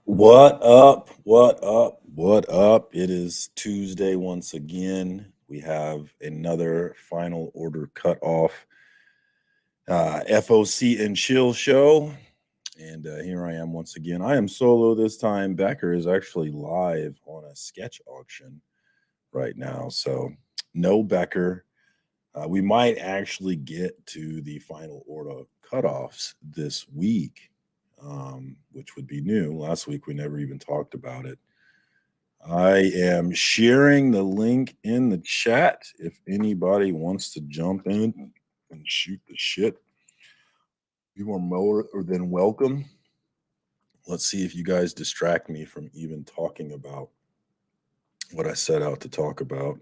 What up? What up? What up? It is Tuesday once again. We have another final order cutoff FOC and chill show. And here I am once again. I am solo this time. Becker is actually live on a sketch auction right now. So no Becker. We might actually get to the final order cutoffs this week, which would be new. Last week we never even talked about it. I am sharing the link in the chat if anybody wants to jump in and shoot the shit. You are more than welcome. Let's see if you guys distract me from even talking about what I set out to talk about.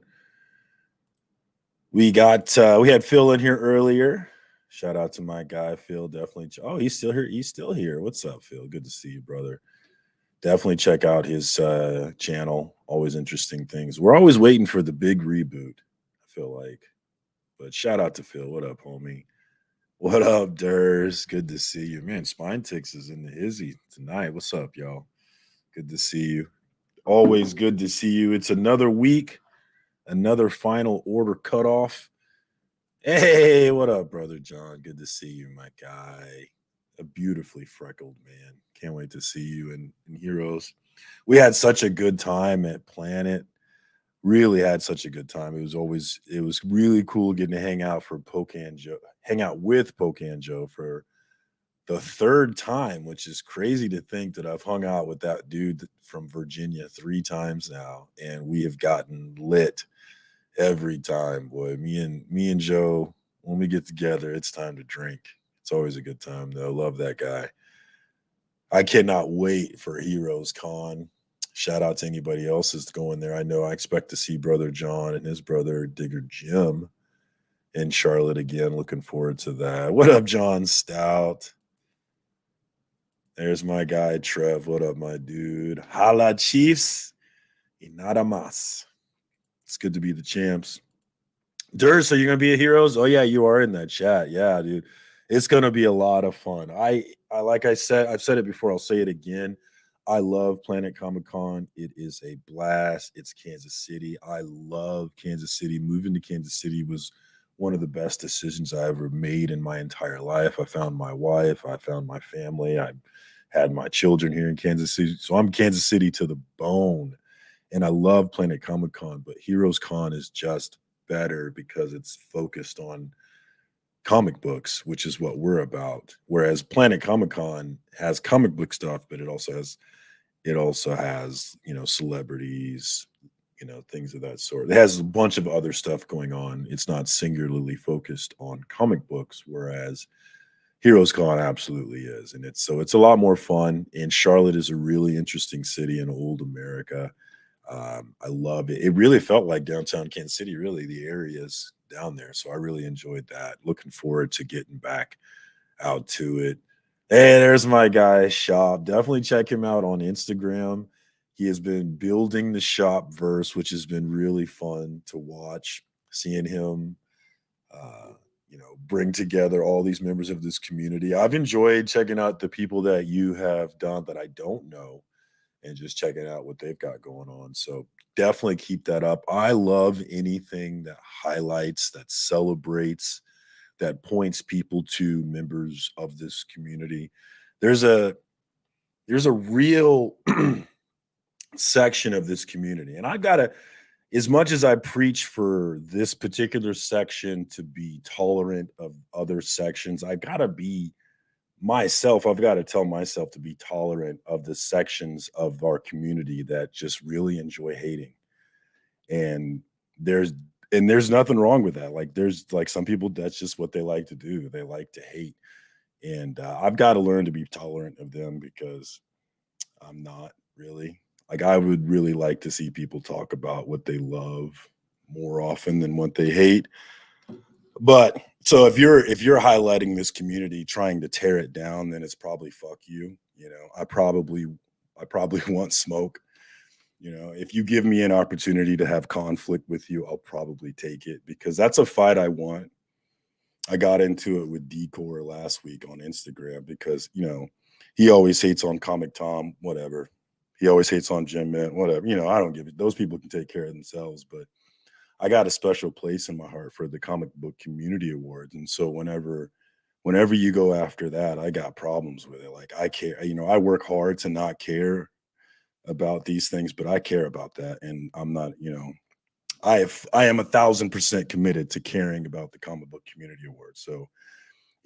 We had Phil in here earlier. Shout out to my guy Phil. Definitely. Oh, he's still here. He's still here. What's up, Phil? Good to see you, brother. Definitely check out his channel. Always interesting things. We're always waiting for the big reboot, I feel like. But shout out to Phil. What up, homie? What up, Durs? Good to see you. Man, Spine Ticks is in the hizzy tonight. What's up, y'all? Good to see you. Always good to see you. It's another week, another final order cutoff. Hey, what up, brother John? Good to see you, my guy. A beautifully freckled man. Can't wait to see you in Heroes. We had such a good time at Planet. Really had such a good time. It was really cool getting to hang out with Pocan Joe for the third time, which is crazy to think that I've hung out with that dude from Virginia 3 times now, and we have gotten lit every time. Boy, me and Joe, when we get together, it's time to drink. It's always a good time, though. Love that guy. I cannot wait for Heroes Con. Shout out to anybody else that's going there. I know I expect to see brother John and his brother Digger Jim in Charlotte again. Looking forward to that. What up, John Stout? There's my guy Trev. What up, my dude? Hala Chiefs. Y nada más. It's good to be the champs. Dur, so you're gonna be a Heroes? Oh yeah, you are in that chat. Yeah, dude. It's gonna be a lot of fun. I like I said, I've said it before, I'll say it again. I love Planet Comic Con. It is a blast. It's Kansas City. I love Kansas City. Moving to Kansas City was one of the best decisions I ever made in my entire life. I found my wife, I found my family, I had my children here in Kansas City. So I'm Kansas City to the bone. And I love Planet Comic Con, but Heroes Con is just better because it's focused on comic books, which is what we're about. Whereas Planet Comic Con has comic book stuff, but it also has celebrities, things of that sort. It has a bunch of other stuff going on. It's not singularly focused on comic books, whereas Heroes Con absolutely is. And it's a lot more fun. And Charlotte is a really interesting city in old America. I love it. It really felt like downtown Kansas City, really, the areas down there. So I really enjoyed that. Looking forward to getting back out to it. Hey, there's my guy, Shop. Definitely check him out on Instagram. He has been building the shop verse, which has been really fun to watch, seeing him bring together all these members of this community. I've enjoyed checking out the people that you have done that I don't know and just checking out what they've got going on. So definitely keep that up. I love anything that highlights, that celebrates, that points people to members of this community. There's a real section of this community, and I've got to, as much as I preach for this particular section to be tolerant of other sections, I got to be myself. I've got to tell myself to be tolerant of the sections of our community that just really enjoy hating. And there's there's nothing wrong with that. Like there's like some people that's just what they like to do. They like to hate. And I've got to learn to be tolerant of them because I'm not really. Like I would really like to see people talk about what they love more often than what they hate. But so if you're highlighting this community trying to tear it down, then it's probably fuck you. I probably want smoke. If you give me an opportunity to have conflict with you, I'll probably take it because that's a fight I want. I got into it with Decor last week on Instagram because He always hates on Comic Tom, whatever. He always hates on Jim Mint, whatever. I don't give it. Those people can take care of themselves, but I got a special place in my heart for the comic book community awards. And so whenever you go after that, I got problems with it. Like I care, I work hard to not care about these things, but I care about that. And I'm not, I am 1,000% committed to caring about the comic book community awards. So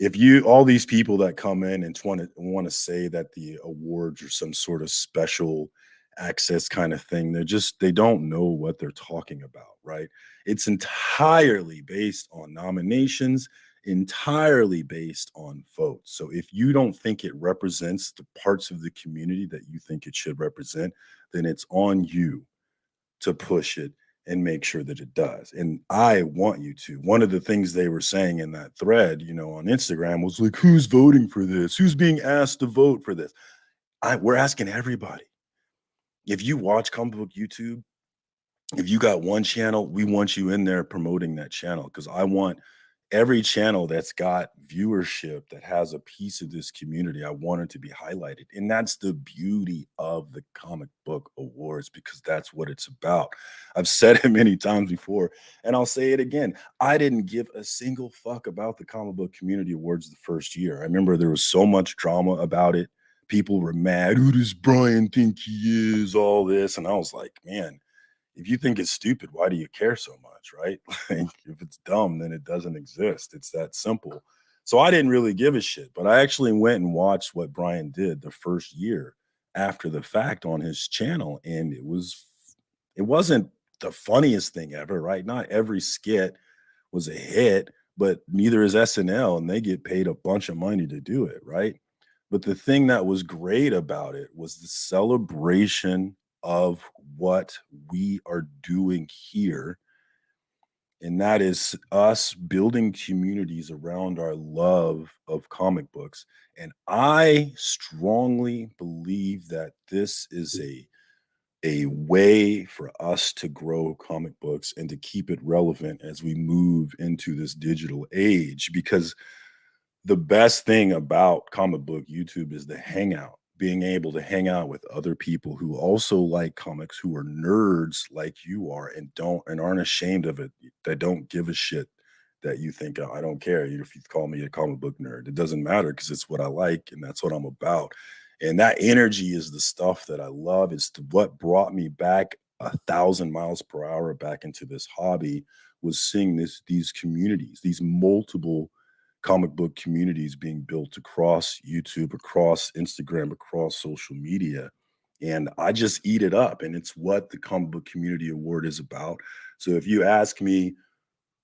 if all these people that come in and want to say that the awards are some sort of special access kind of thing, they don't know what they're talking about, right? It's entirely based on nominations, entirely based on votes. So if you don't think it represents the parts of the community that you think it should represent, then it's on you to push it and make sure that it does. And I want you to. One of the things they were saying in that thread, on Instagram was like, who's voting for this? Who's being asked to vote for this? We're asking everybody. If you watch comic book YouTube, if you got one channel, we want you in there promoting that channel, because I want every channel that's got viewership that has a piece of this community, I want it to be highlighted. And that's the beauty of the comic book awards, because that's what it's about. I've said it many times before, and I'll say it again. I didn't give a single fuck about the comic book community awards the first year. I remember there was so much drama about it. People were mad. Who does Brian think he is? All this. And I was like, man, if you think it's stupid, why do you care so much, right? Like, if it's dumb, then it doesn't exist. It's that simple. So I didn't really give a shit, but I actually went and watched what Brian did the first year after the fact on his channel, and it wasn't the funniest thing ever, right? Not every skit was a hit, but neither is SNL, and they get paid a bunch of money to do it, right? But the thing that was great about it was the celebration of what we are doing here. And that is us building communities around our love of comic books. And I strongly believe that this is a way for us to grow comic books and to keep it relevant as we move into this digital age, because the best thing about comic book YouTube is the hangout, being able to hang out with other people who also like comics, who are nerds like you are, and aren't ashamed of it, that don't give a shit that you think, "Oh, I don't care if you call me a comic book nerd. It doesn't matter, because it's what I like and that's what I'm about." And that energy is the stuff that I love. It's what brought me back 1,000 miles per hour back into this hobby, was seeing these communities, these multiple comic book communities being built across YouTube, across Instagram, across social media. And I just eat it up. And it's what the Comic Book Community Award is about. So if you ask me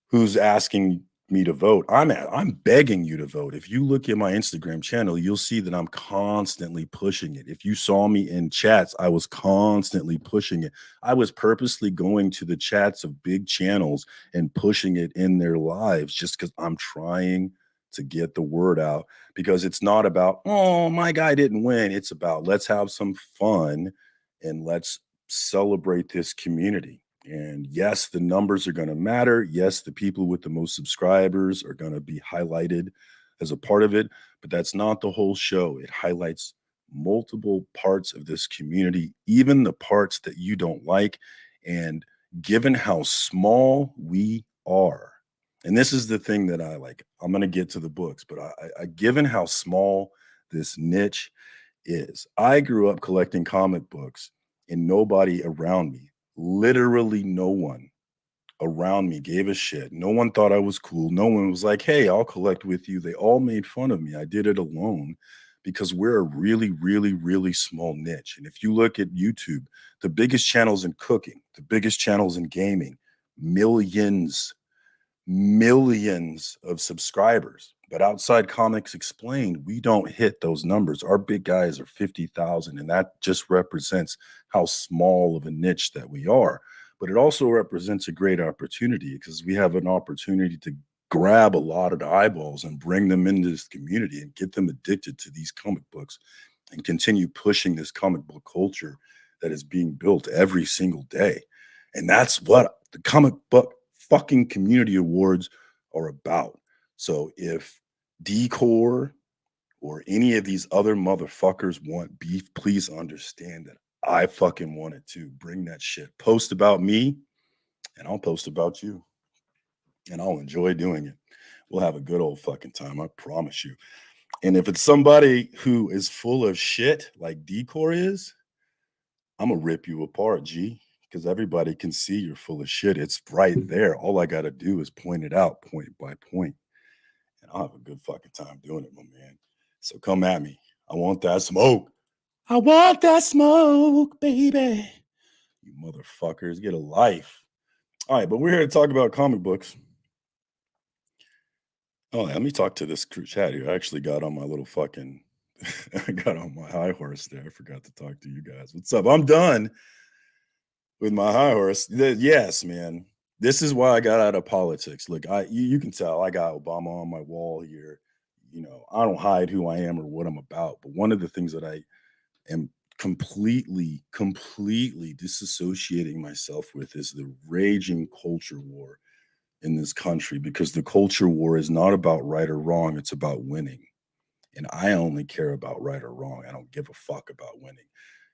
who's asking me to vote, I'm begging you to vote. If you look at my Instagram channel, you'll see that I'm constantly pushing it. If you saw me in chats, I was constantly pushing it. I was purposely going to the chats of big channels and pushing it in their lives, just because I'm trying to get the word out. Because it's not about, oh, my guy didn't win. It's about, let's have some fun and let's celebrate this community. And yes, the numbers are going to matter. Yes, the people with the most subscribers are going to be highlighted as a part of it, but that's not the whole show. It highlights multiple parts of this community, even the parts that you don't like. And given how small we are, and this is the thing that I like, I'm going to get to the books, but given how small this niche is, I grew up collecting comic books, and nobody around me, literally no one around me gave a shit. No one thought I was cool. No one was like, hey, I'll collect with you. They all made fun of me. I did it alone, because we're a really, really, really small niche. And if you look at YouTube, the biggest channels in cooking, the biggest channels in gaming, millions of subscribers. But outside Comics Explained, we don't hit those numbers. Our big guys are 50,000, and that just represents how small of a niche that we are. But it also represents a great opportunity, because we have an opportunity to grab a lot of the eyeballs and bring them into this community and get them addicted to these comic books and continue pushing this comic book culture that is being built every single day. And that's what the comic book fucking community awards are about. So if Decor or any of these other motherfuckers want beef, please understand that I fucking want it too. Bring that shit. Post about me, and I'll post about you. And I'll enjoy doing it. We'll have a good old fucking time, I promise you. And if it's somebody who is full of shit like Decor is, I'm gonna rip you apart, G, because everybody can see you're full of shit. It's right there. All I gotta do is point it out point by point. And I'll have a good fucking time doing it, my man. So come at me. I want that smoke. I want that smoke, baby. You motherfuckers, get a life. All right, but we're here to talk about comic books. Oh, let me talk to this crew chat here. I actually got on my little fucking I got on my high horse there. I forgot to talk to you guys. What's up? I'm done with my high horse. Yes, man. This is why I got out of politics. Look, you can tell I got Obama on my wall here. You know, I don't hide who I am or what I'm about. But one of the things that I am completely disassociating myself with is the raging culture war in this country, because the culture war is not about right or wrong, it's about winning. And I only care about right or wrong. I don't give a fuck about winning.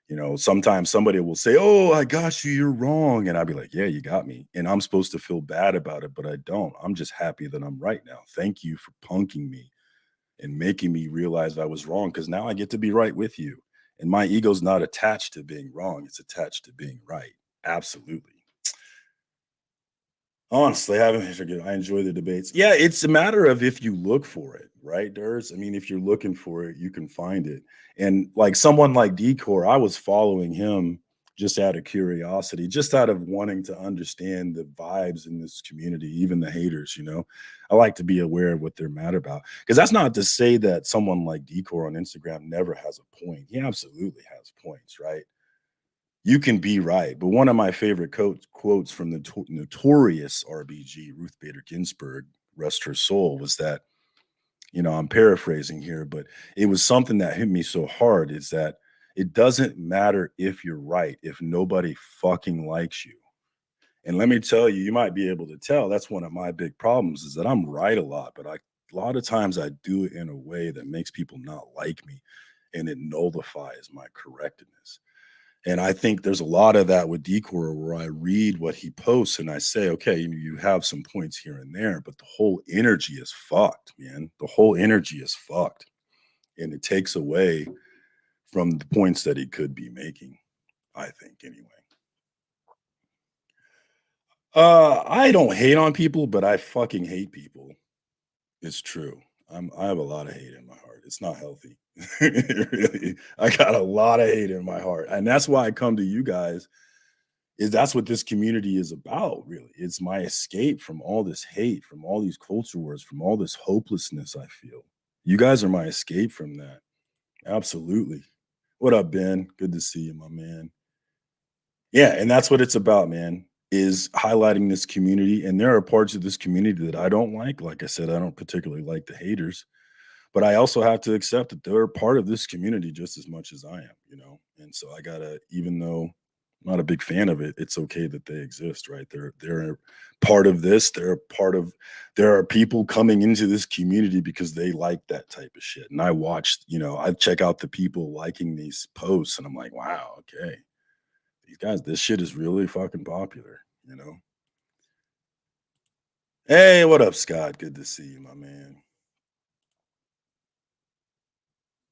You know, sometimes somebody will say, "Oh, I got you, you're wrong." And I'll be like, "Yeah, you got me." And I'm supposed to feel bad about it, but I don't. I'm just happy that I'm right now. Thank you for punking me and making me realize I was wrong, because now I get to be right with you. And my ego's not attached to being wrong, it's attached to being right. Absolutely. Honestly, I enjoy the debates. Yeah, it's a matter of if you look for it, right, Durs? I mean, if you're looking for it, you can find it. And like someone like Decor, I was following him just out of curiosity, just out of wanting to understand the vibes in this community, even the haters, you know. I like to be aware of what they're mad about. Because that's not to say that someone like Decor on Instagram never has a point. He absolutely has points, right? You can be right. But one of my favorite quotes from the notorious RBG, Ruth Bader Ginsburg, rest her soul, was that, you know, I'm paraphrasing here, but it was something that hit me so hard, is that it doesn't matter if you're right if nobody fucking likes you. And let me tell you, you might be able to tell that's one of my big problems, is that I'm right a lot, but a lot of times I do it in a way that makes people not like me, and it nullifies my correctness. And I think there's a lot of that with Decor, where I read what he posts and I say, okay, you have some points here and there, but the whole energy is fucked, man. The whole energy is fucked. And it takes away from the points that he could be making, I think, anyway. I don't hate on people, but I fucking hate people. It's true. I have a lot of hate in my heart. It's not healthy. Really, I got a lot of hate in my heart. And that's why I come to you guys, is that's what this community is about, really. It's my escape from all this hate, from all these culture wars, from all this hopelessness I feel. You guys are my escape from that. Absolutely. What up, Ben? Good to see you, my man. Yeah, and that's what it's about, man, is highlighting this community. And there are parts of this community that I don't like. Like I said, I don't particularly like the haters, but I also have to accept that they're part of this community just as much as I am, you know? And so I gotta, even though I'm not a big fan of it, it's okay that they exist, right? They're part of this. There are people coming into this community because they like that type of shit. And I watched, you know, I check out the people liking these posts and I'm like, wow, okay. These guys, this shit is really fucking popular, you know? Hey, what up, Scott? Good to see you, my man.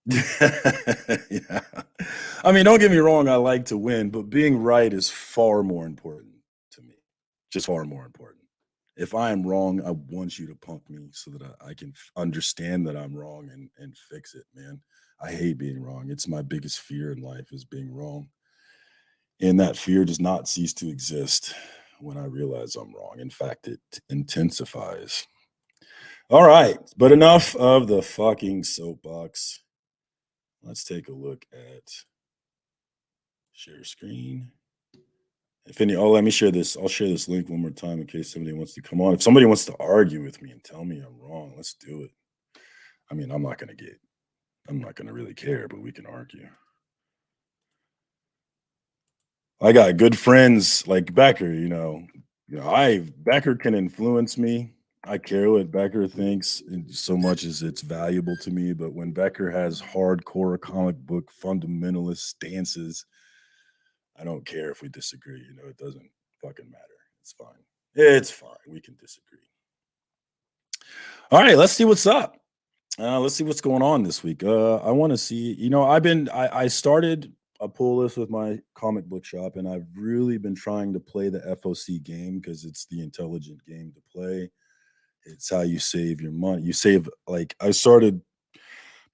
Yeah. I mean, don't get me wrong, I like to win, but being right is far more important to me. Just far more important. If I am wrong, I want you to punk me so that I can understand that I'm wrong and fix it, man. I hate being wrong. It's my biggest fear in life, is being wrong. And that fear does not cease to exist when I realize I'm wrong. In fact, it intensifies. All right, but enough of the fucking soapbox. Let's take a look at share screen. Let me share this. I'll share this link one more time in case somebody wants to come on. If somebody wants to argue with me and tell me I'm wrong, let's do it. I mean, I'm not gonna really care, but we can argue. I got good friends like Becker, Becker can influence me, I care what Becker thinks so much as it's valuable to me, but when Becker has hardcore comic book fundamentalist stances, I don't care if we disagree. It doesn't fucking matter. It's fine. It's fine. We can disagree. All right, let's see what's up. Let's see what's going on this week. I want to see. I started a pull list with my comic book shop, and I've really been trying to play the FOC game because it's the intelligent game to play. It's how you save your money. You save, like, I started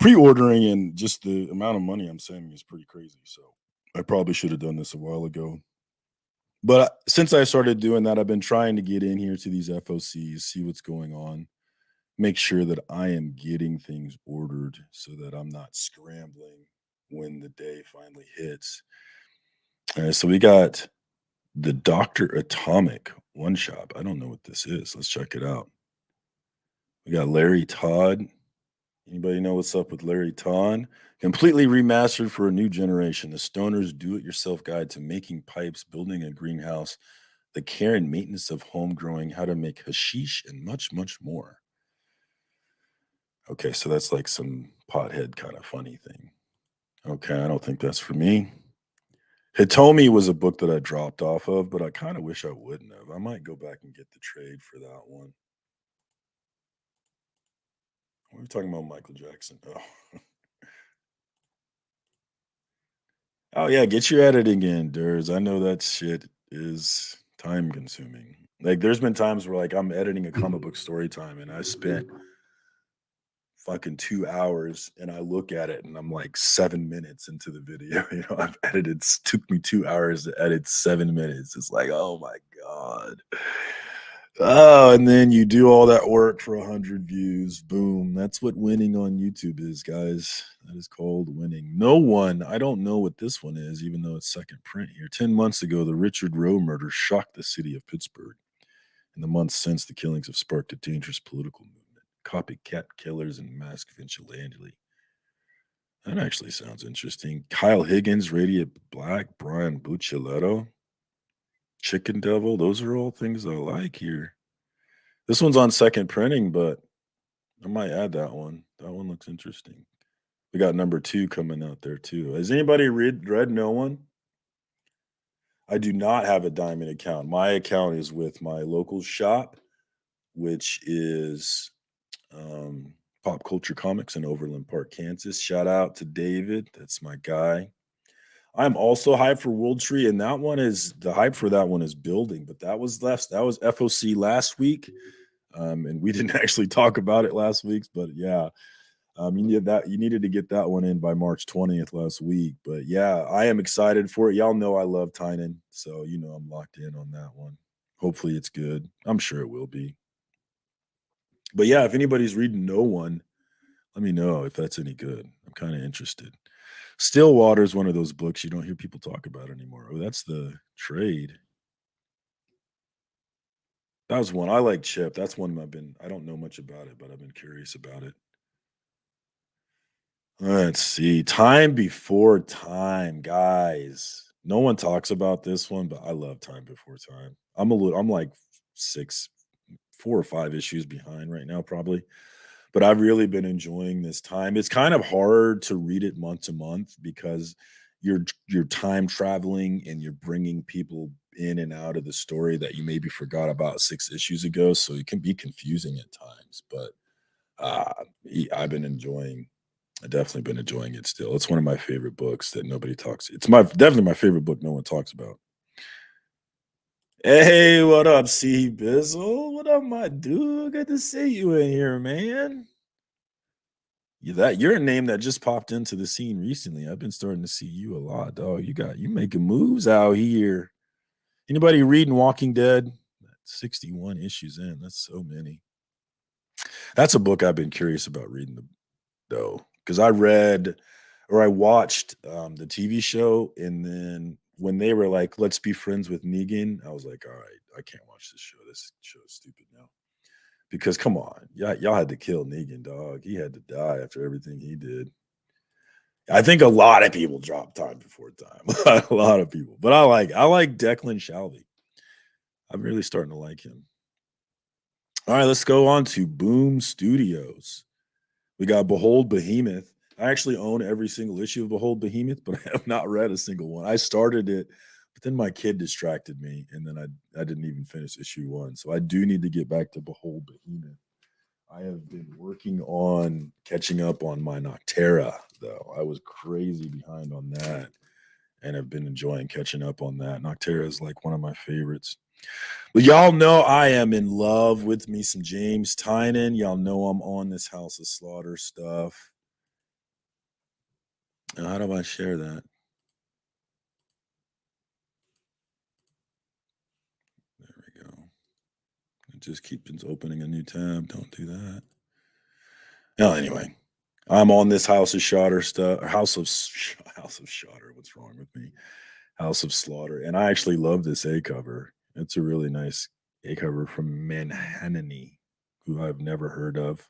pre-ordering, and just the amount of money I'm saving is pretty crazy. So I probably should have done this a while ago. But since I started doing that, I've been trying to get in here to these FOCs, see what's going on, make sure that I am getting things ordered so that I'm not scrambling when the day finally hits. All right, so we got the Dr. Atomic one shop. I don't know what this is. Let's check it out. We got Larry Todd. Anybody know what's up with Larry Todd? Completely remastered for a new generation. The Stoner's do-it-yourself guide to making pipes, building a greenhouse, the care and maintenance of home growing, how to make hashish, and much, much more. Okay, so that's like some pothead kind of funny thing. Okay, I don't think that's for me. Hitomi was a book that I dropped off of, but I kind of wish I wouldn't have. I might go back and get the trade for that one. We're talking about Michael Jackson. Oh. Oh yeah, get your editing in, Durs. I know that shit is time consuming. Like, there's been times where, like, I'm editing a comic book story time and I spent fucking 2 hours and I look at it and I'm like 7 minutes into the video. I've edited, took me 2 hours to edit 7 minutes. It's like, oh my God. Oh, and then you do all that work for 100 views. Boom. That's what winning on YouTube is, guys. That is called winning. No one, I don't know what this one is, even though it's second print here. 10 months ago, the Richard Roe murder shocked the city of Pittsburgh. In the months since, the killings have sparked a dangerous political movement. Copycat killers and masked vigilante. That actually sounds interesting. Kyle Higgins, Radiant Black, Brian Buccellato, Chicken Devil. Those are all things I like here. This one's on second printing, but I might add that one. That one looks interesting. We got number 2 coming out there too. Has anybody read No One? I do not have a Diamond account. My account is with my local shop, which is Pop Culture Comics in Overland Park, Kansas. Shout out to David. That's my guy. I'm also hyped for World Tree, and that one is, the hype for that one is building. But that was FOC last week, and we didn't actually talk about it last week. But yeah, you needed to get that one in by March 20th last week. But yeah, I am excited for it. Y'all know I love Tynan, so I'm locked in on that one. Hopefully it's good. I'm sure it will be. But yeah, if anybody's reading No One, let me know if that's any good. I'm kind of interested. Stillwater is one of those books you don't hear people talk about anymore. Oh, that's the trade. That was one I like. Chip. That's one I don't know much about it, but I've been curious about it. Let's see. Time Before Time, guys. No one talks about this one, but I love Time Before Time. I'm like 4 or 5 issues behind right now, probably. But I've really been enjoying this time. It's kind of hard to read it month to month because you're time traveling and you're bringing people in and out of the story that you maybe forgot about 6 issues ago. So it can be confusing at times. But I've definitely been enjoying it still. It's one of my favorite books that nobody talks. It's definitely my favorite book no one talks about. Hey, what up, C Bizzle? What up, my dude? Good to see you in here, man. You're a name that just popped into the scene recently. I've been starting to see you a lot, dog. You making moves out here. Anybody reading Walking Dead? 61 issues in. That's so many. That's a book I've been curious about reading though, because I watched the TV show, and then when they were like, "Let's be friends with Negan," I was like, "All right, I can't watch this show. This show is stupid now." Because come on, y'all had to kill Negan, dog. He had to die after everything he did. I think a lot of people dropped Time Before Time. A lot of people, but I like Declan Shalvey. I'm really starting to like him. All right, let's go on to Boom Studios. We got Behold Behemoth. I actually own every single issue of Behold Behemoth, but I have not read a single one. I started it, but then my kid distracted me, and then I didn't even finish issue 1. So I do need to get back to Behold Behemoth. I have been working on catching up on my Noctera, though. I was crazy behind on that, and have been enjoying catching up on that. Noctera is like one of my favorites. But y'all know I am in love with me some James Tynan. Y'all know I'm on this House of Slaughter stuff. Now, how do I share that? There we go. It just keeps opening a new tab. Don't do that. No, anyway, I'm on this House of Slaughter stuff. House of Slaughter. What's wrong with me? House of Slaughter, and I actually love this A cover. It's a really nice A cover from Manhanani, who I've never heard of.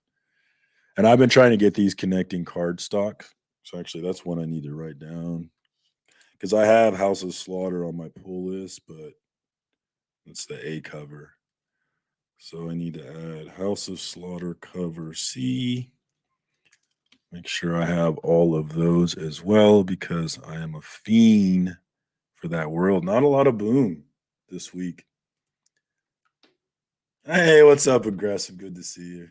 And I've been trying to get these connecting card stock. So actually, that's one I need to write down because I have House of Slaughter on my pull list, but it's the A cover. So I need to add House of Slaughter cover C. Make sure I have all of those as well because I am a fiend for that world. Not a lot of Boom this week. Hey, what's up, Aggressive? Good to see you.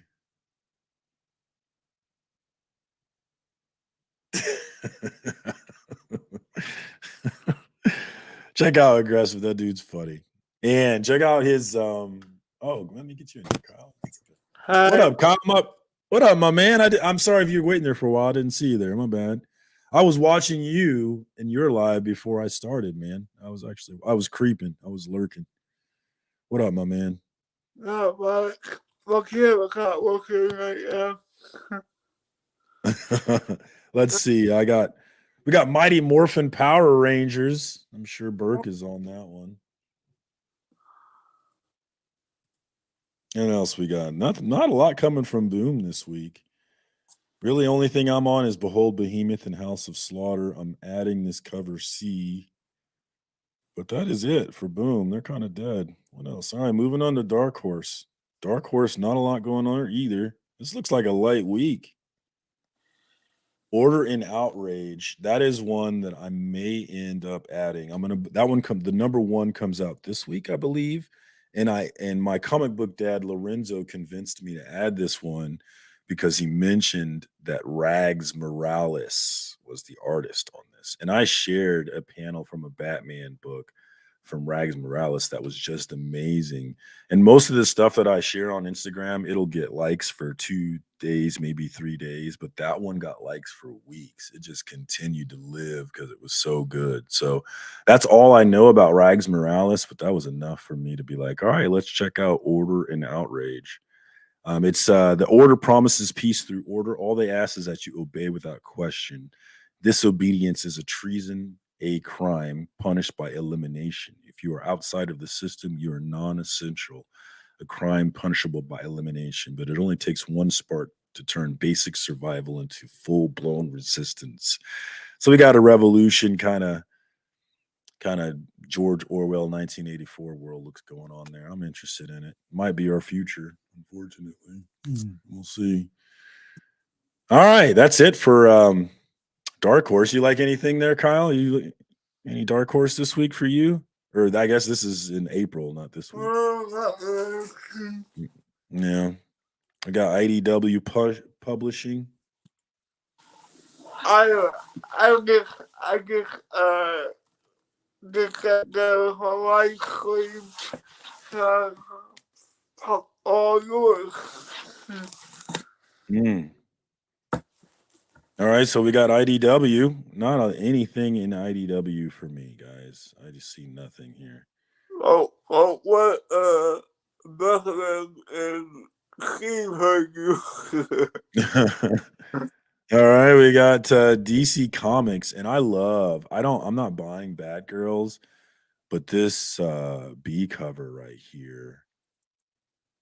Check out Aggressive. That dude's funny. And check out his let me get you in here, Kyle. Hi. What up, Kyle? What up, my man? I'm sorry if you were waiting there for a while. I didn't see you there. My bad. I was watching you and your live before I started, man. I was creeping. I was lurking. What up, my man? Not much. Looking right now. Let's see. We got Mighty Morphin Power Rangers. I'm sure Burke is on that one. And else we got? Not a lot coming from Boom this week. Really, only thing I'm on is Behold Behemoth and House of Slaughter. I'm adding this cover C. But that is it for Boom. They're kind of dead. What else? All right, moving on to Dark Horse. Dark Horse, not a lot going on either. This looks like a light week. Order in Outrage. That is one that I may end up adding. The number 1 comes out this week, I believe. And my comic book dad Lorenzo convinced me to add this one because he mentioned that Rags Morales was the artist on this. And I shared a panel from a Batman book from Rags Morales that was just amazing. And most of the stuff that I share on Instagram, it'll get likes for 2 days, maybe 3 days, but that one got likes for weeks. It just continued to live because it was so good. So that's all I know about Rags Morales, but that was enough for me to be like, all right, let's check out Order and Outrage. It's the Order promises peace through order. All they ask is that you obey without question. Disobedience is a treason, a crime punished by elimination. If you are outside of the system, you are non-essential. A crime punishable by elimination, but it only takes one spark to turn basic survival into full-blown resistance. So we got a revolution kind of George Orwell 1984 world looks going on there. I'm interested in it. Might be our future, unfortunately. We'll see. All right, that's it for Dark Horse. You like anything there, Kyle? Any Dark Horse this week for you? Or I guess this is in April, not this week. Yeah. I got IDW Publishing. I just the Hawaii cream all yours. All right, so we got IDW. Not anything in IDW for me, guys. I just see nothing here. What Becker and Steve heard you. All right, we got DC Comics, and I'm not buying Batgirls, but this B cover right here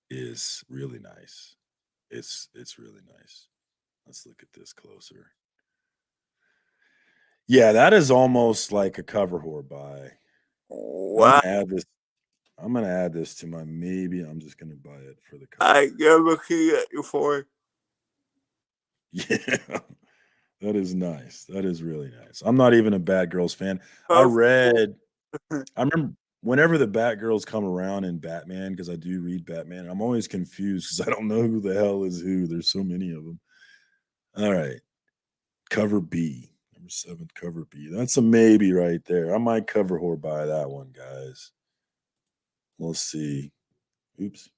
is really nice. It's really nice. Let's look at this closer. Yeah, that is almost like a cover whore buy. Wow. I'm gonna add this. I'm gonna add this to my maybe. I'm just gonna buy it for the cover. I never seen it before. Yeah, that is nice. That is really nice. I'm not even a Bad Girls fan. I Oh, remember whenever the Batgirls come around in Batman, because I do read Batman, I'm always confused because I don't know who the hell is who. There's so many of them. All right. Cover B. Number 7, cover B. That's a maybe right there. I might cover whore buy that one, guys. We'll see. Oops.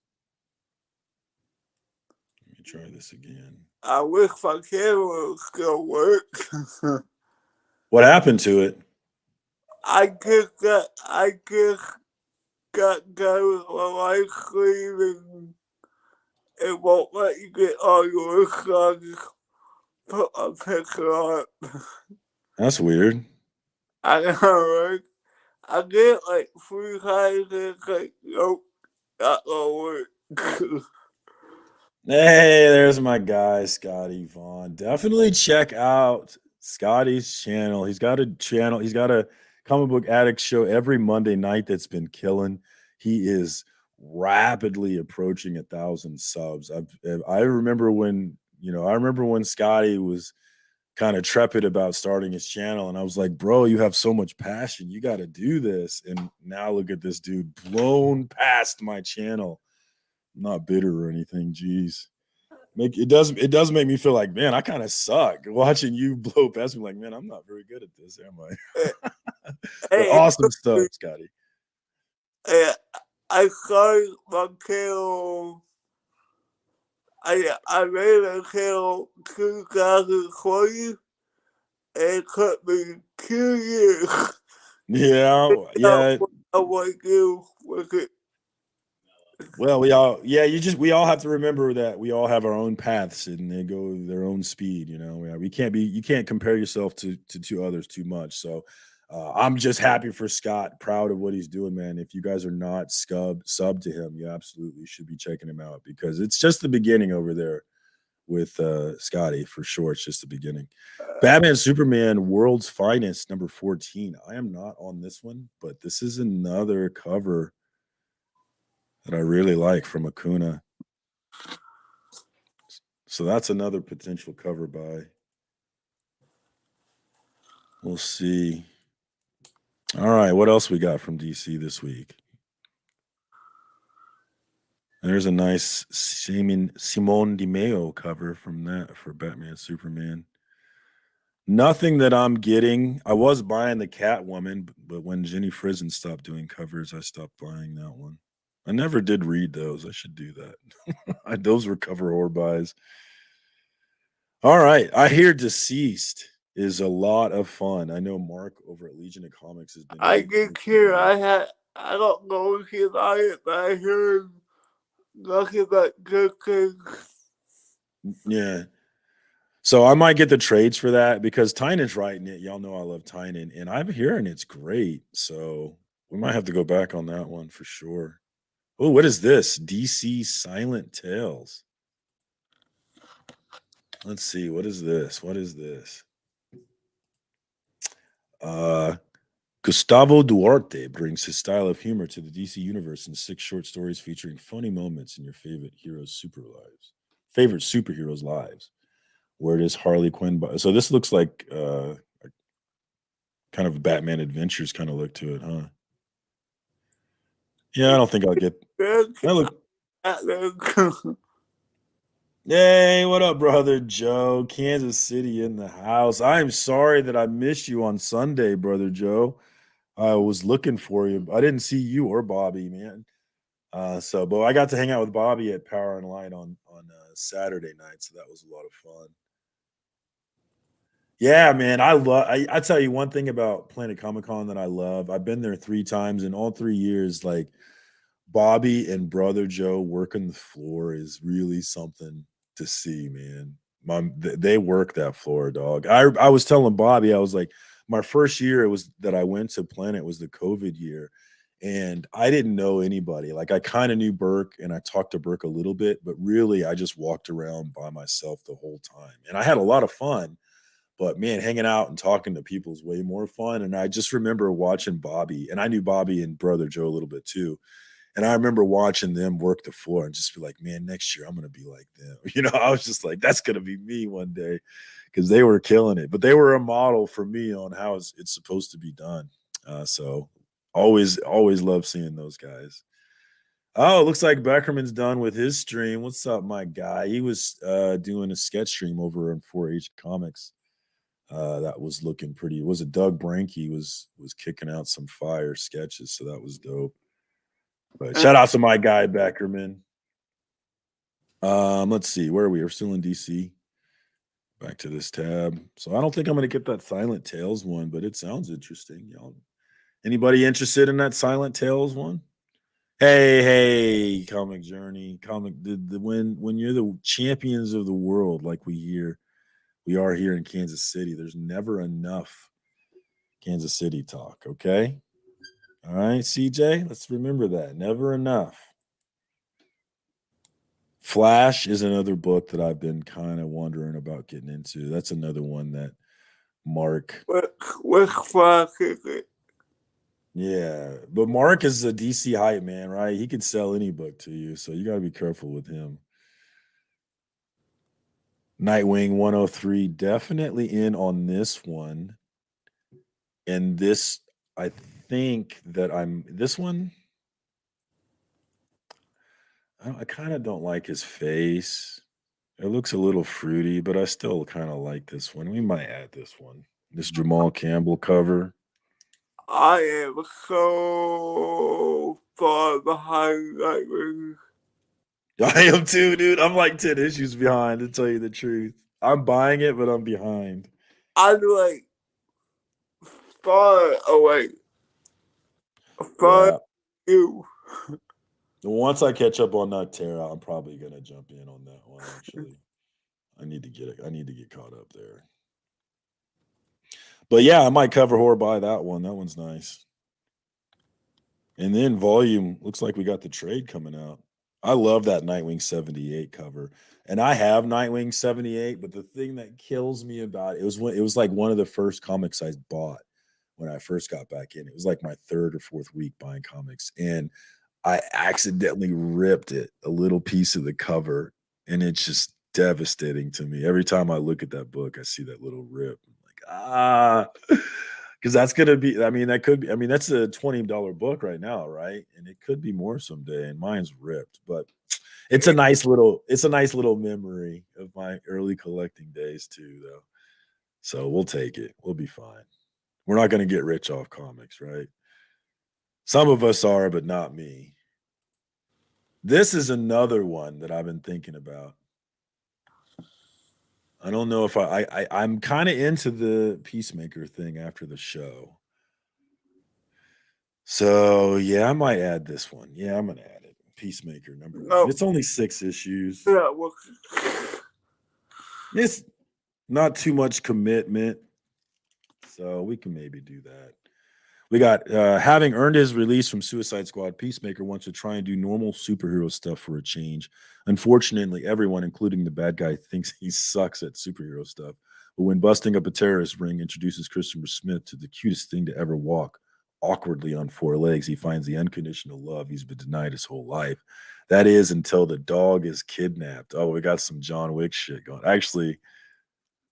Let me try this again. I wish my camera would still work. What happened to it? I just got done with my live stream and it won't let you get all your songs. Put a picture on it. That's weird. I know, right? I get like 3 times and it's like, nope, not gonna work. Hey, there's my guy, Scotty Vaughn. Definitely check out Scotty's channel. He's got a channel. He's got a comic book addict show every Monday night that's been killing. He is rapidly approaching 1,000 subs. I remember when, I remember when Scotty was kind of trepid about starting his channel, and I was like, bro, you have so much passion. You got to do this. And now look at this dude blown past my channel. I'm not bitter or anything. Jeez. It does make me feel like, man, I kind of suck watching you blow past me. Like, man, I'm not very good at this, am I? But awesome stuff, Scotty. I started my channel. I made a channel 2020 and it took me 2 years. Yeah. I want to do with it. Well, we all have to remember that we all have our own paths and they go their own speed. You can't compare yourself to others too much. So I'm just happy for Scott, proud of what he's doing, man. If you guys are not sub to him, you absolutely should be checking him out because it's just the beginning over there with Scotty for sure. It's just the beginning. Batman Superman World's Finest, number 14. I am not on this one, but this is another cover that I really like from Acuna. So that's another potential cover buy. We'll see. All right, what else we got from DC this week? There's a nice Simone Di Maio cover from that for Batman Superman. Nothing that I'm getting. I was buying the Catwoman, but when Jenny Frison stopped doing covers, I stopped buying that one. I never did read those. I should do that. Those were cover whore buys. All right. I hear Deceased is a lot of fun. I know Mark over at Legion of Comics has been. I did hear. I don't know if he liked it, but I heard nothing but good things. Yeah. So I might get the trades for that because Tynan's writing it. Y'all know I love Tynan, and I'm hearing it's great. So we might have to go back on that one for sure. Oh, what is this? DC Silent Tales. Let's see. What is this? Gustavo Duarte brings his style of humor to the DC universe in 6 short stories featuring funny moments in your favorite superheroes' lives. Where does Harley Quinn? So this looks like kind of a Batman Adventures kind of look to it, huh? Yeah, I don't think I'll get. Hey, what up, brother Joe? Kansas City in the house. I'm sorry that I missed you on Sunday, brother Joe. I was looking for you. I didn't see you or Bobby, man. But I got to hang out with Bobby at Power and Light on Saturday night, so that was a lot of fun. Yeah, man, I tell you one thing about Planet Comic Con that I love. I've been there 3 times in all 3 years. Like Bobby and brother Joe working the floor is really something to see, man. They work that floor, dog. I was telling Bobby, I was like, my first year that I went to Planet was the COVID year, and I didn't know anybody. Like I kind of knew Burke, and I talked to Burke a little bit, but really I just walked around by myself the whole time, and I had a lot of fun. But man, hanging out and talking to people is way more fun. And I just remember watching Bobby, and I knew Bobby and brother Joe a little bit too. And I remember watching them work the floor and just be like, man, next year I'm going to be like them. I was just like, that's going to be me one day because they were killing it. But they were a model for me on how it's supposed to be done. So always love seeing those guys. Oh, it looks like Beckerman's done with his stream. What's up, my guy? He was doing a sketch stream over on 4H Comics. That was looking pretty. Was it Doug Branke was kicking out some fire sketches, so that was dope. But shout out to my guy Beckerman. Let's see, where are we? We're still in DC. Back to this tab. So I don't think I'm gonna get that Silent Tales one, but it sounds interesting. Y'all, anybody interested in that Silent Tales one? Hey, Comic Journey, when you're the champions of the world, like we are here in Kansas City, there's never enough Kansas City talk, okay? All right, CJ, let's remember that. Never enough. Flash is another book that I've been kind of wondering about getting into. That's another one that Mark. Which Flash is it? Yeah, but Mark is a DC hype man, right? He can sell any book to you, so you got to be careful with him. Nightwing 103, definitely in on this one. And this, I think that this one, I kind of don't like his face. It looks a little fruity, but I still kind of like this one. We might add this one. This Jamal Campbell cover. I am so far behind Nightwing. I am too, dude. I'm like 10 issues behind, to tell you the truth. I'm buying it, but I'm behind. I'm like far away. Far you. Once I catch up on Noctera, I'm probably gonna jump in on that one. Actually, I need to get caught up there. But yeah, I might cover horror by that one. That one's nice. And then volume looks like we got the trade coming out. I love that Nightwing 78 cover. And I have Nightwing 78, but the thing that kills me about it was like one of the first comics I bought when I first got back in. It was like my third or fourth week buying comics. And I accidentally ripped it, a little piece of the cover, and it's just devastating to me. Every time I look at that book, I see that little rip. I'm like, because that's gonna be. I mean, that could be. I mean, that's a $20 book right now, right? And it could be more someday. And mine's ripped, but it's a nice little memory of my early collecting days too, though. So we'll take it. We'll be fine. We're not gonna get rich off comics, right? Some of us are, but not me. This is another one that I've been thinking about. I don't know if I'm kind of into the Peacemaker thing after the show. So yeah, I might add this one. Yeah, I'm gonna add it. Peacemaker number 1. It's only 6 issues. Yeah, well, It's not too much commitment, so we can maybe do that. We got having earned his release from Suicide Squad, Peacemaker wants to try and do normal superhero stuff for a change. Unfortunately, everyone, including the bad guy, thinks he sucks at superhero stuff. But when busting up a terrorist ring introduces Christopher Smith to the cutest thing to ever walk, awkwardly on 4 legs, he finds the unconditional love he's been denied his whole life. That is until the dog is kidnapped. Oh, we got some John Wick shit going. Actually,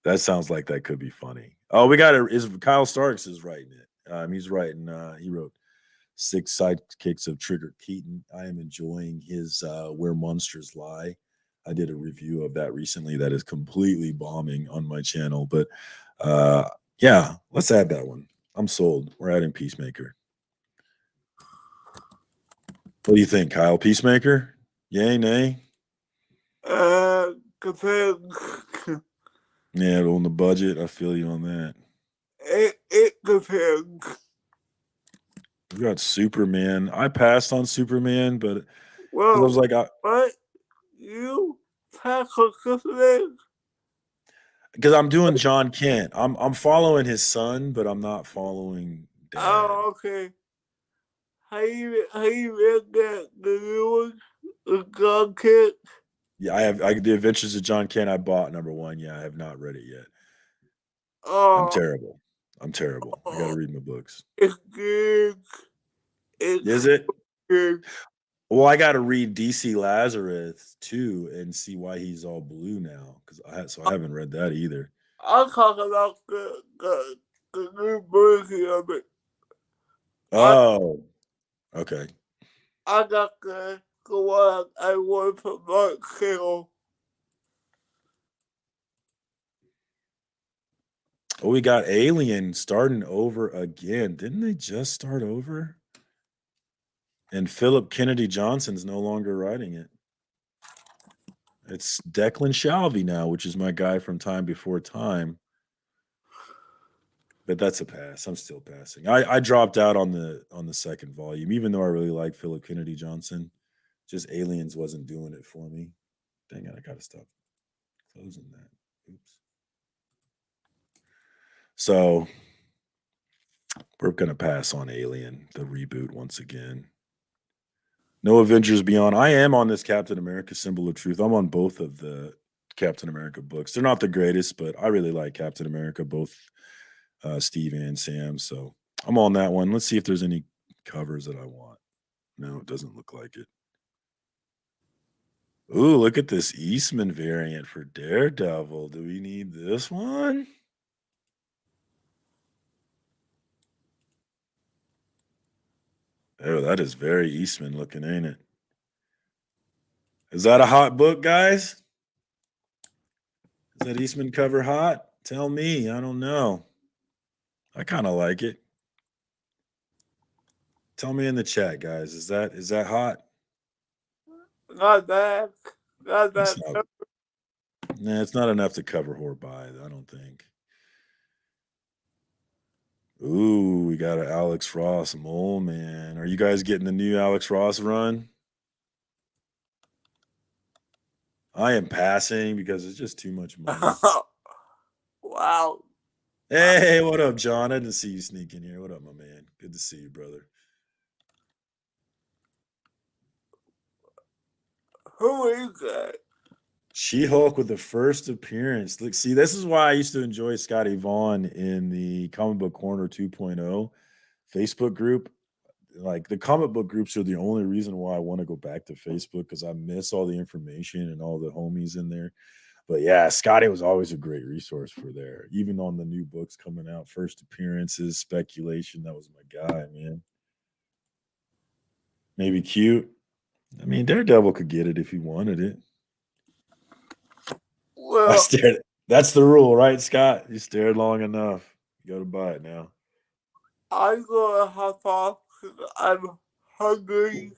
that sounds like that could be funny. Oh, we got it. Is Kyle Starks is writing it. He's writing. He wrote 6 Sidekicks of Trigger Keaton. I am enjoying his Where Monsters Lie. I did a review of that recently. That is completely bombing on my channel. But yeah, let's add that one. I'm sold. We're adding Peacemaker. What do you think, Kyle? Peacemaker? Yay, nay? depends. Yeah, on the budget, I feel you on that. It depends. We got Superman. I passed on Superman, but Well, I was like, what? You pass on Superman? because I'm doing John Kent. I'm following his son, but I'm not following Dad. Oh, okay. How you read that the new one with John Kent? Yeah, I have the Adventures of John Kent. I bought number 1. Yeah, I have not read it yet. Oh, I'm terrible. I got to read my books. it's good. It's Is it? good. Well, I got to read DC Lazarus too and see why he's all blue now, because I haven't read that either. I'll talk about the new version of it. Oh, okay. I got the one I want from Mark Hill. Oh, we got Alien starting over again. Didn't they just start over? And Philip Kennedy Johnson's no longer writing it. It's Declan Shalvey now, which is my guy from Time Before Time. But that's a pass. I'm still passing. I dropped out on the second volume, even though I really like Philip Kennedy Johnson. Just Aliens wasn't doing it for me. Dang it, I gotta stop closing that. Oops. So we're gonna pass on Alien, the reboot once again. No Avengers Beyond. I am on this Captain America Symbol of Truth. I'm on both of the Captain America books. They're not the greatest, but I really like Captain America, both Steve and Sam. So I'm on that one. Let's see if there's any covers that I want. No, it doesn't look like it. Ooh, look at this Eastman variant for Daredevil. Do we need this one? Oh, that is very Eastman looking, ain't it? Is that a hot book, guys? Is that Eastman cover hot? Tell me. I don't know. I kind of like it. Tell me in the chat, guys. Is that hot? Not bad. Not bad. Nah, it's not enough to cover Horby, I don't think. Ooh, we got an Alex Ross Mole Man. Are you guys getting the new Alex Ross run? I am passing because it's just too much money. Wow. Hey, what up, John? I didn't see you sneak in here. What up, my man? Good to see you, brother. Who is that? SheHulk with the first appearance. Look, see, this is why I used to enjoy Scotty Vaughn in the Comic Book Corner 2.0 Facebook group. Like the comic book groups are the only reason why I want to go back to Facebook, because I miss all the information and all the homies in there. But yeah, Scotty was always a great resource for there, even on the new books coming out, first appearances, speculation. That was my guy, man. Maybe cute. I mean, Daredevil could get it if he wanted it. Well, I stared. That's the rule, right, Scott? You stared long enough. You got to buy it now. I'm gonna hop off because I'm hungry.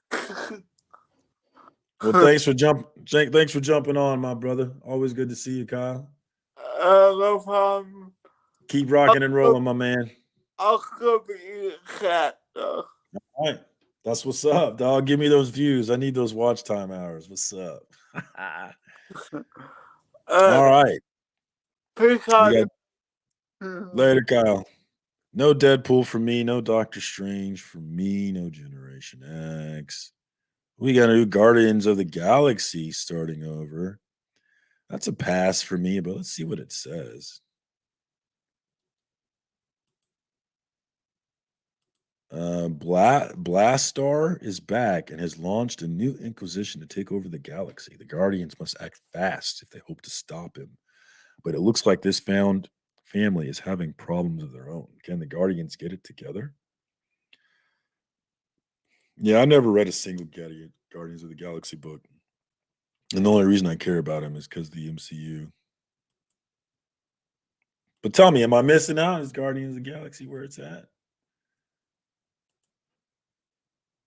Well, thanks for jumping on, my brother. Always good to see you, Kyle. No problem. Keep rocking and rolling, my man. I'll still be eating cat though. All right. That's what's up, dog. Give me those views. I need those watch time hours. What's up? All right. Peace You out. got later, Kyle. No Deadpool for me. No Doctor Strange for me. No Generation X. We got a new Guardians of the Galaxy starting over. That's a pass for me, but let's see what it says. Blastar is back and has launched a new inquisition to take over the galaxy. The Guardians must act fast if they hope to stop him. But it looks like this found family is having problems of their own. Can the Guardians get it together? Yeah, I never read a single Guardians of the Galaxy book. And the only reason I care about him is because of the MCU. But tell me, am I missing out? Is Guardians of the Galaxy where it's at?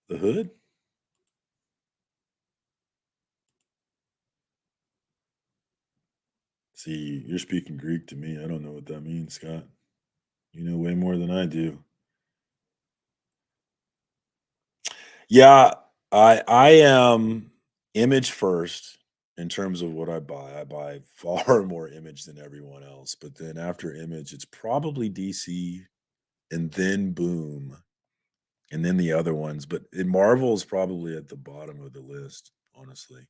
The hood? See, you're speaking Greek to me. I don't know what that means, Scott. You know way more than I do. Yeah, I am image first in terms of what I buy. I buy far more image than everyone else. But then after image, it's probably DC and then Boom and then the other ones. But Marvel is probably at the bottom of the list, honestly.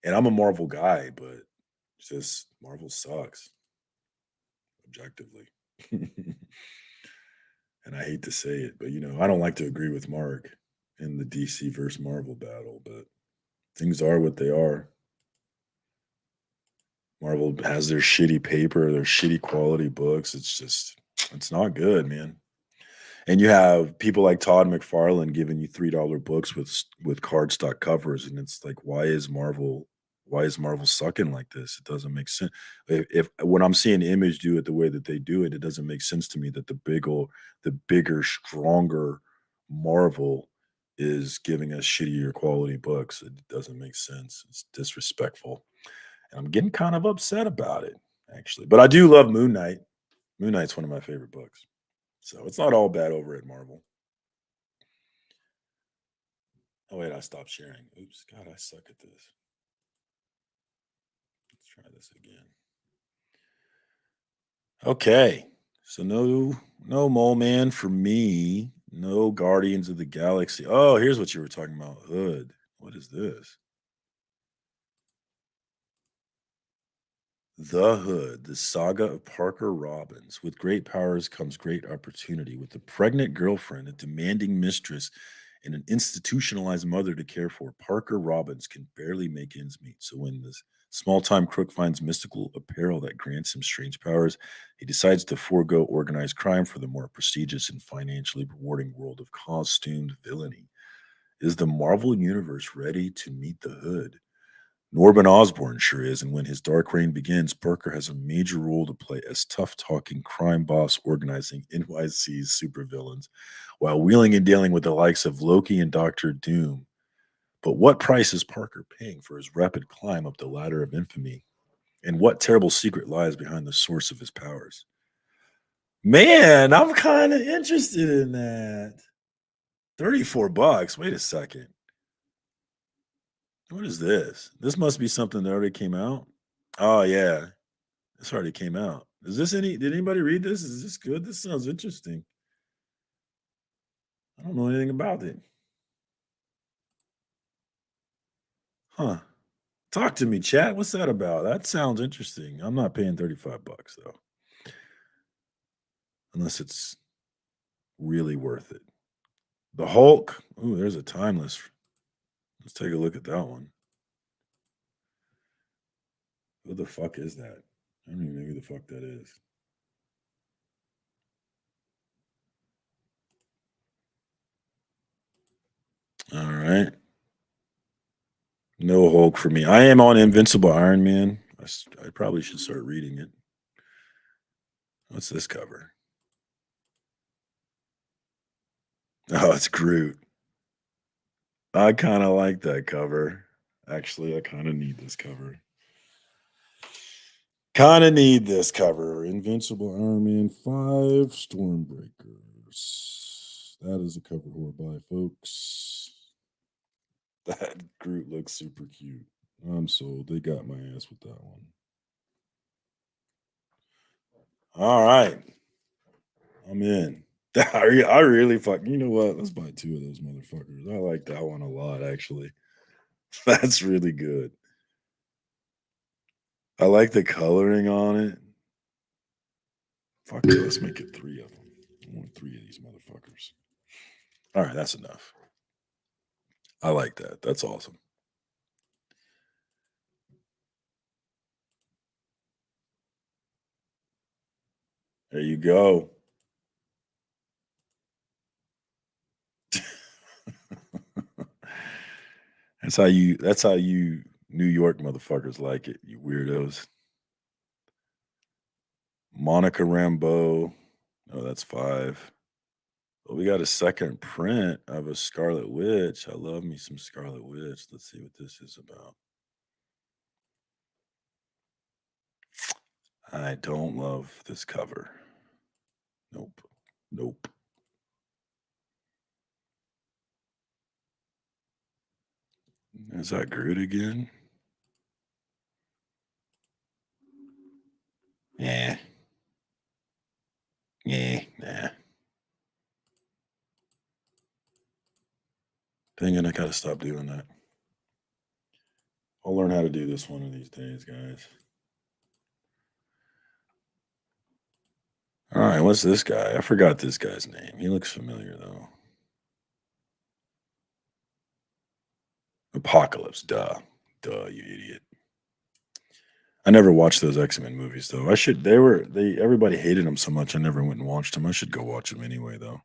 And I'm a Marvel guy, but it's just Marvel sucks objectively. And I hate to say it, but I don't like to agree with Mark. in the DC versus Marvel battle, but things are what they are. Marvel has their shitty paper, their shitty quality books. It's not good, man. And you have people like Todd McFarlane giving you $3 books with cardstock covers, and it's like, why is Marvel sucking like this? It doesn't make sense. If when I'm seeing Image do it the way that they do it, it doesn't make sense to me that the bigger, stronger Marvel is giving us shittier quality books. It doesn't make sense. It's disrespectful. And I'm getting kind of upset about it, actually. But I do love Moon Knight. Moon Knight's one of my favorite books. So it's not all bad over at Marvel. Oh, wait, I stopped sharing. Oops, God, I suck at this. Let's try this again. Okay, so no Mole Man for me. No Guardians of the Galaxy. Oh, here's what you were talking about. Hood. What is this? The Hood, the saga of Parker Robbins. With great powers comes great opportunity. With a pregnant girlfriend, a demanding mistress, and an institutionalized mother to care for, Parker Robbins can barely make ends meet. So when this small-time crook finds mystical apparel that grants him strange powers, he decides to forego organized crime for the more prestigious and financially rewarding world of costumed villainy. Is the Marvel Universe ready to meet the Hood? Norman Osborn sure is, and when his dark reign begins, Parker has a major role to play as tough-talking crime boss organizing NYC's supervillains while wheeling and dealing with the likes of Loki and Doctor Doom. But what price is Parker paying for his rapid climb up the ladder of infamy? And what terrible secret lies behind the source of his powers? Man, I'm kind of interested in that. $34. Wait a second. What is this? This must be something that already came out. Oh yeah, this already came out. Did anybody read this? Is this good? This sounds interesting. I don't know anything about it. Huh. Talk to me, chat. What's that about? That sounds interesting. I'm not paying $35 though. Unless it's really worth it. The Hulk. Ooh, there's a timeless. Let's take a look at that one. Who the fuck is that? I don't even know who the fuck that is. All right. No Hulk for me. I am on Invincible Iron Man. I probably should start reading it. What's this cover? Oh, it's Groot. I kind of like that cover. Actually, I kind of need this cover. Kind of need this cover. Invincible Iron Man 5 Stormbreakers. That is a cover we'll buy, folks. That Groot looks super cute. I'm sold. They got my ass with that one. All right. I'm in. I really you know what? Let's buy 2 of those motherfuckers. I like that one a lot, actually. That's really good. I like the coloring on it. Fuck it, let's make it 3 of them. I want 3 of these motherfuckers. All right, that's enough. I like that. That's awesome. There you go. That's how you New York motherfuckers like it, you weirdos. Monica Rambeau. Oh, that's 5. Well, we got a second print of a Scarlet Witch. I love me some Scarlet Witch. Let's see what this is about. I don't love this cover. Nope. Nope. Is that Groot again? Yeah. Yeah. Nah. Dang it, I gotta stop doing that. I'll learn how to do this one of these days, guys. All right, what's this guy? I forgot this guy's name. He looks familiar though. Apocalypse, duh, you idiot. I never watched those X-Men movies though. I should. Everybody hated them so much. I never went and watched them. I should go watch them anyway though.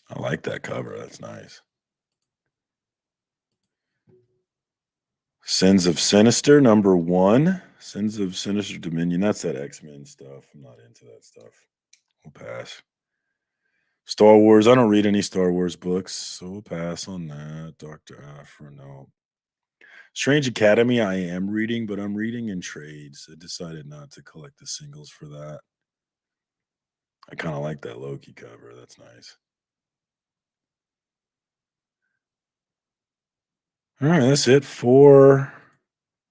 I like that cover. That's nice. Sins of Sinister, #1. Sins of Sinister Dominion. That's that X-Men stuff. I'm not into that stuff. We'll pass. Star Wars. I don't read any Star Wars books, so we'll pass on that. Dr. Afra, no. Strange Academy, I am reading, but I'm reading in trades. I decided not to collect the singles for that. I kind of like that Loki cover. That's nice. All right, that's it for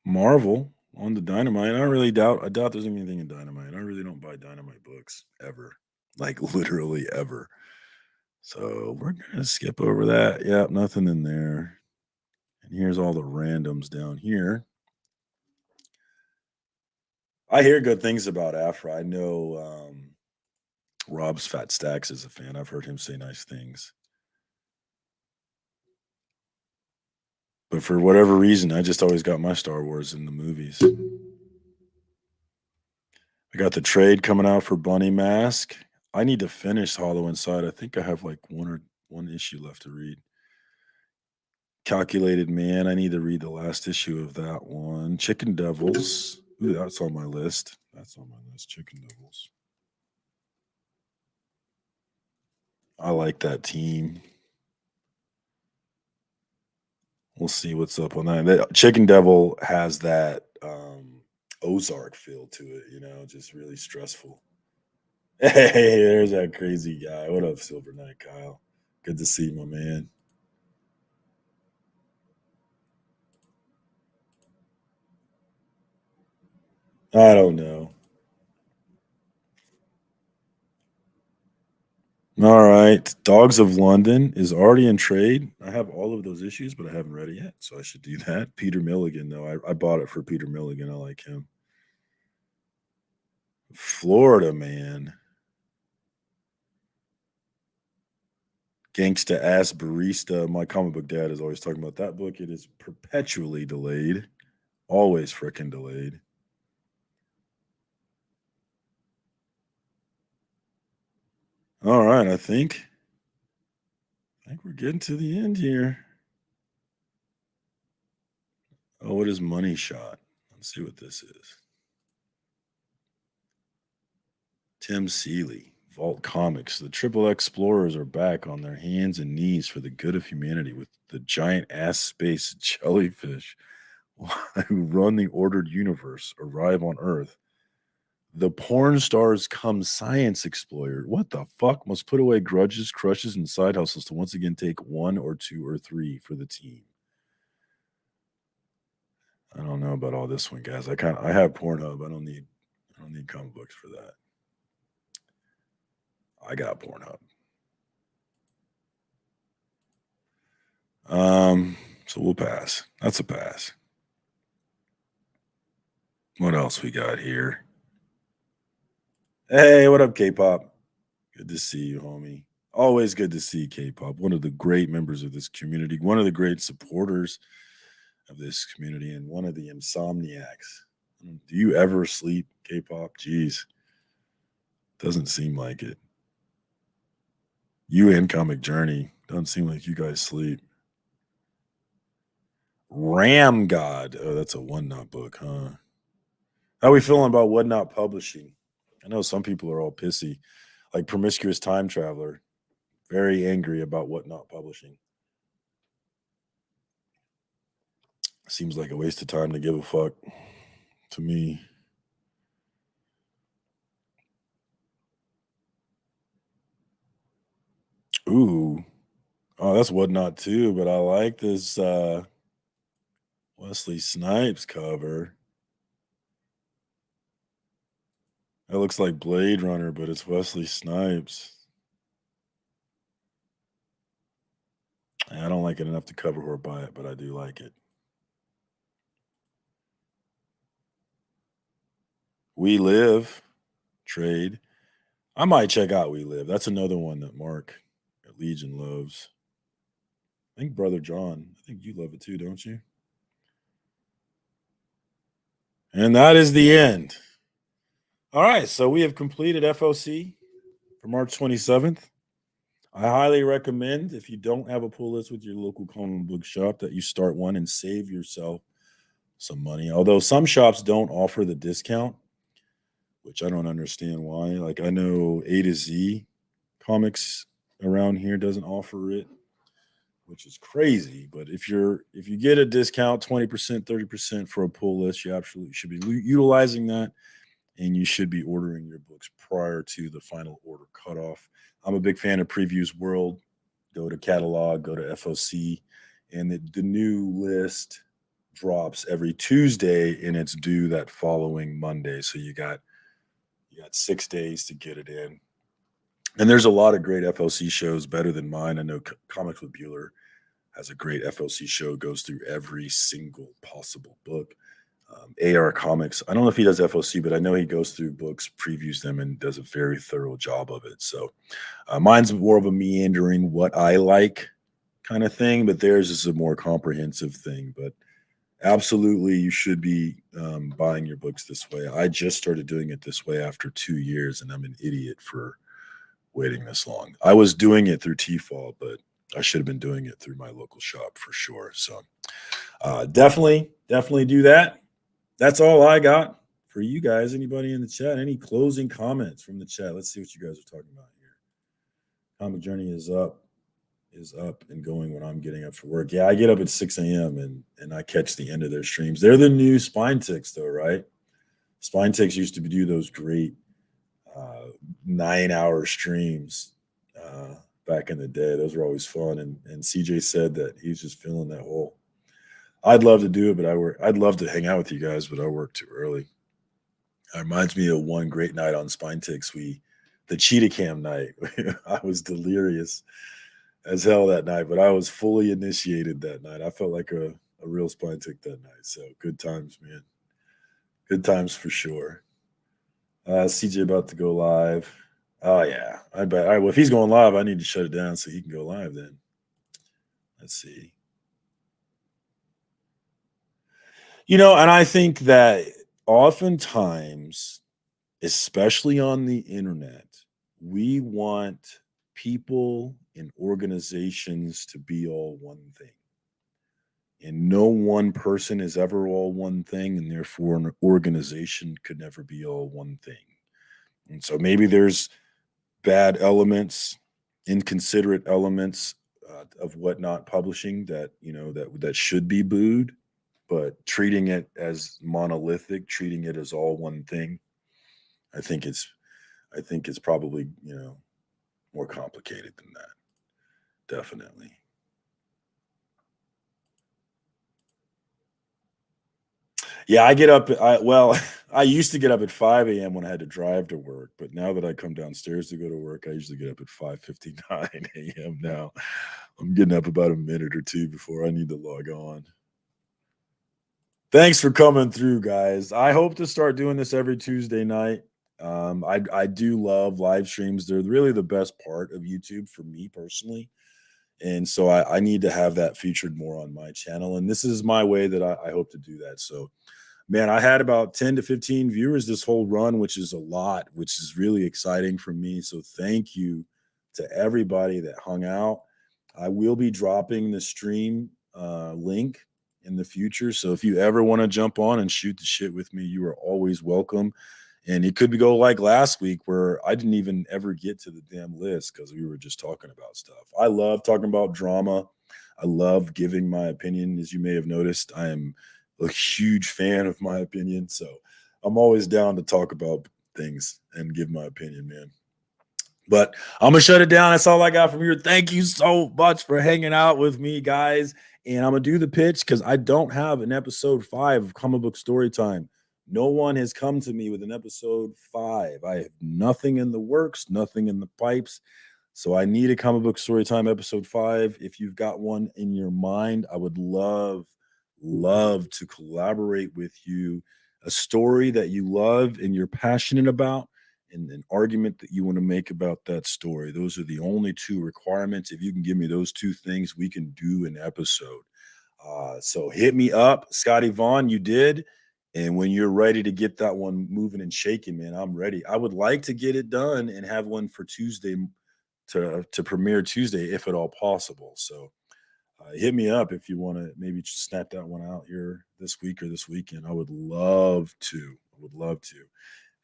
Marvel on the Dynamite. I doubt there's anything in Dynamite. I really don't buy Dynamite books ever, like literally ever. So we're gonna skip over that. Yep, nothing in there. And here's all the randoms down here. I hear good things about Afra. I know Rob's Fat Stacks is a fan. I've heard him say nice things. But for whatever reason, I just always got my Star Wars in the movies. I got the trade coming out for Bunny Mask. I need to finish Hollow Inside. I think I have like one issue left to read. Calculated Man. I need to read the last issue of that one. Chicken Devils. Ooh, that's on my list. Chicken Devils. I like that team. We'll see what's up on that. Chicken Devil has that Ozark feel to it, just really stressful. Hey, there's that crazy guy. What up, Silver Knight Kyle? Good to see you, my man. I don't know. All right. Dogs of London is already in trade. I have all of those issues, but I haven't read it yet, so I should do that. Peter Milligan, though. I bought it for Peter Milligan. I like him. Florida Man. Gangsta Ass Barista. My comic book dad is always talking about that book. It is perpetually delayed. Always freaking delayed. All right, I think we're getting to the end here. Oh, what is Money Shot? Let's see what this is. Tim Seeley, Vault Comics. The Triple Explorers are back on their hands and knees for the good of humanity with the giant ass space jellyfish who run the ordered universe arrive on Earth. The porn stars come science explorer. What the fuck? Must put away grudges, crushes, and side hustles to once again take 1 or 2 or 3 for the team. I don't know about all this one, guys. I have Pornhub. I don't need comic books for that. I got Pornhub. So we'll pass. That's a pass. What else we got here? Hey, what up, K-pop? Good to see you, homie. Always good to see K-pop. One of the great members of this community, one of the great supporters of this community, and one of the insomniacs. Do you ever sleep, K-pop? Jeez. Doesn't seem like it. You and Comic Journey. Doesn't seem like you guys sleep. Ram God. Oh, that's a One Not book, huh? How we feeling about What Not Publishing? I know some people are all pissy. Like Promiscuous Time Traveler. Very angry about What Not Publishing. Seems like a waste of time to give a fuck to me. Ooh. Oh, that's What Not too, but I like this Wesley Snipes cover. It looks like Blade Runner, but it's Wesley Snipes. I don't like it enough to cover or buy it, but I do like it. We Live trade. I might check out We Live. That's another one that Mark at Legion loves. I think Brother John, I think you love it too, don't you? And that is the end. All right, so we have completed FOC for March 27th. I highly recommend, if you don't have a pull list with your local comic book shop, that you start one and save yourself some money. Although some shops don't offer the discount, which I don't understand why. Like, I know A to Z Comics around here doesn't offer it, which is crazy. But if you get a discount, 20%, 30% for a pull list, you absolutely should be utilizing that, and you should be ordering your books prior to the final order cutoff. I'm a big fan of Previews World. Go to catalog, go to FOC, and the new list drops every Tuesday, and it's due that following Monday. So you got 6 days to get it in. And there's a lot of great FOC shows, better than mine. I know Comics with Bueller has a great FOC show, goes through every single possible book. AR Comics, I don't know if he does FOC, but I know he goes through books, previews them, and does a very thorough job of it. So mine's more of a meandering what I like kind of thing, but theirs is a more comprehensive thing. But absolutely, you should be buying your books this way. I just started doing it this way after 2 years, and I'm an idiot for waiting this long. I was doing it through TFAL, but I should have been doing it through my local shop for sure. So definitely do that. That's all I got for you guys. Anybody in the chat? Any closing comments from the chat? Let's see what you guys are talking about here. Comic Journey is up and going when I'm getting up for work. Yeah, I get up at 6 a.m. and I catch the end of their streams. They're the new Spine Ticks, though, right? Spine Ticks used to do those great 9-hour streams back in the day. Those were always fun. And CJ said that he's just filling that hole. I'd love to do it, but I'd love to hang out with you guys, but I work too early. It reminds me of one great night on Spine Ticks. The Cheetah Cam night. I was delirious as hell that night, but I was fully initiated that night. I felt like a real Spine Tick that night. So good times, man. Good times for sure. CJ about to go live. Oh yeah, I bet. All right, well, if he's going live, I need to shut it down so he can go live then. Let's see. And I think that oftentimes, especially on the internet, we want people and organizations to be all one thing. And no one person is ever all one thing, and therefore an organization could never be all one thing. And so maybe there's bad elements, inconsiderate elements of whatnot publishing that that should be booed, but treating it as monolithic, treating it as all one thing, I think it's probably more complicated than that. Definitely. Yeah, I get up. I used to get up at 5 a.m. when I had to drive to work, but now that I come downstairs to go to work, I usually get up at 5:59 a.m. now. I'm getting up about a minute or two before I need to log on. Thanks for coming through, guys. I hope to start doing this every Tuesday night. I do love live streams. They're really the best part of YouTube for me personally. And so I need to have that featured more on my channel. And this is my way that I hope to do that. So, man, I had about 10 to 15 viewers this whole run, which is a lot, which is really exciting for me. So thank you to everybody that hung out. I will be dropping the stream link in the future. So if you ever want to jump on and shoot the shit with me, you are always welcome. And it could go like last week where I didn't even ever get to the damn list because we were just talking about stuff. I love talking about drama. I love giving my opinion. As you may have noticed, I am a huge fan of my opinion. So I'm always down to talk about things and give my opinion, man. But I'm going to shut it down. That's all I got from here. Thank you so much for hanging out with me, guys. And I'm going to do the pitch because I don't have an episode 5 of Comic Book Storytime. No one has come to me with an episode 5. I have nothing in the works, nothing in the pipes. So I need a Comic Book Storytime episode 5. If you've got one in your mind, I would love to collaborate with you. A story that you love and you're passionate about, and an argument that you want to make about that story. Those are the only 2 requirements. If you can give me those 2 things, we can do an episode. So hit me up, Scotty Vaughn. You did. And when you're ready to get that one moving and shaking, man, I'm ready. I would like to get it done and have one for Tuesday to premiere Tuesday, if at all possible. So hit me up if you want to maybe just snap that one out here this week or this weekend. I would love to.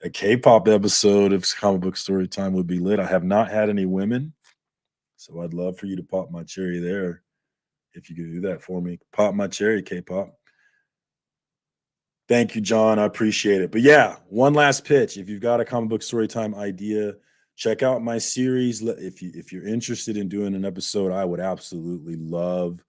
A K-pop episode of Comic Book Story Time would be lit. I have not had any women, so I'd love for you to pop my cherry there. If you could do that for me, pop my cherry, K-pop. Thank you, John. I appreciate it. But yeah, one last pitch. If you've got a Comic Book Story Time idea, check out my series. If you're interested in doing an episode, I would absolutely love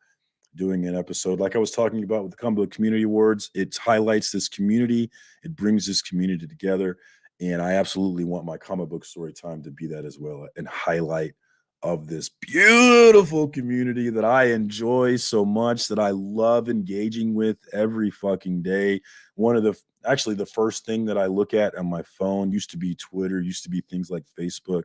doing an episode. Like I was talking about with the Comic Book Community Awards, it highlights this community. It brings this community together. And I absolutely want my Comic Book Story Time to be that as well, and highlight of this beautiful community that I enjoy so much, that I love engaging with every fucking day. Actually, the first thing that I look at on my phone used to be Twitter, used to be things like Facebook,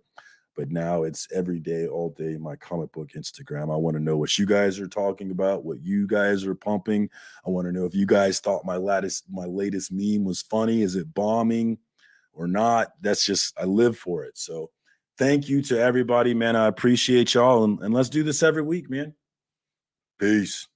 but now it's every day, all day, my comic book Instagram. I want to know what you guys are talking about, what you guys are pumping. I want to know if you guys thought my latest meme was funny. Is it bombing or not? That's just, I live for it. So thank you to everybody, man. I appreciate y'all. And let's do this every week, man. Peace.